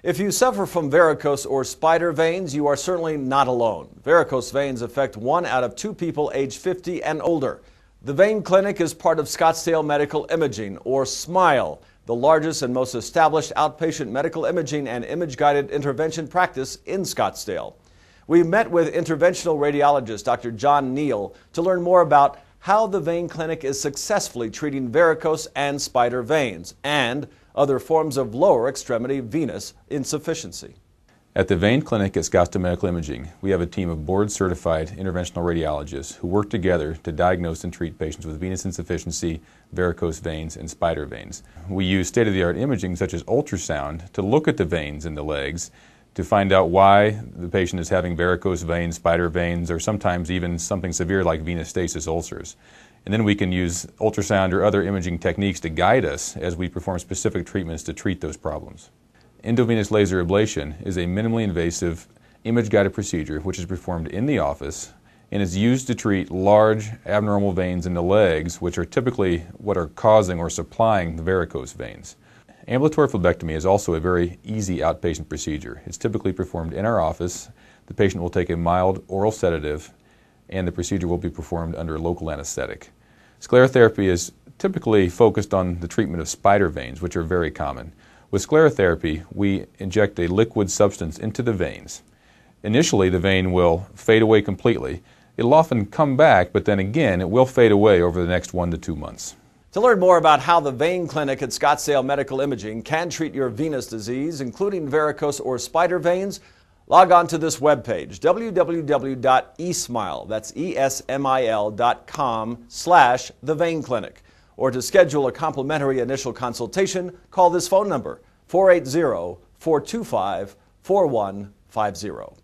If you suffer from varicose or spider veins, you are certainly not alone. Varicose veins affect 1 out of 2 people age 50 and older. The Vein Clinic is part of Scottsdale Medical Imaging, or SMILE, the largest and most established outpatient medical imaging and image-guided intervention practice in Scottsdale. We met with interventional radiologist Dr. John Neal to learn more about how the Vein Clinic is successfully treating varicose and spider veins and other forms of lower extremity venous insufficiency. At the Vein Clinic at Scottsdale Medical Imaging, we have a team of board-certified interventional radiologists who work together to diagnose and treat patients with venous insufficiency, varicose veins, and spider veins. We use state-of-the-art imaging such as ultrasound to look at the veins in the legs to find out why the patient is having varicose veins, spider veins, or sometimes even something severe like venous stasis ulcers. And then we can use ultrasound or other imaging techniques to guide us as we perform specific treatments to treat those problems. Endovenous laser ablation is a minimally invasive image-guided procedure which is performed in the office and is used to treat large abnormal veins in the legs, which are typically what are causing or supplying the varicose veins. Ambulatory phlebectomy is also a very easy outpatient procedure. It's typically performed in our office. The patient will take a mild oral sedative and the procedure will be performed under local anesthetic. Sclerotherapy is typically focused on the treatment of spider veins, which are very common. With sclerotherapy, we inject a liquid substance into the veins. Initially, the vein will fade away completely. It'll often come back, but then again, it will fade away over the next 1 to 2 months. To learn more about how the Vein Clinic at Scottsdale Medical Imaging can treat your venous disease, including varicose or spider veins, log on to this webpage, www.esmile, that's esmil.com/The Vein Clinic. Or to schedule a complimentary initial consultation, call this phone number, 480-425-4150.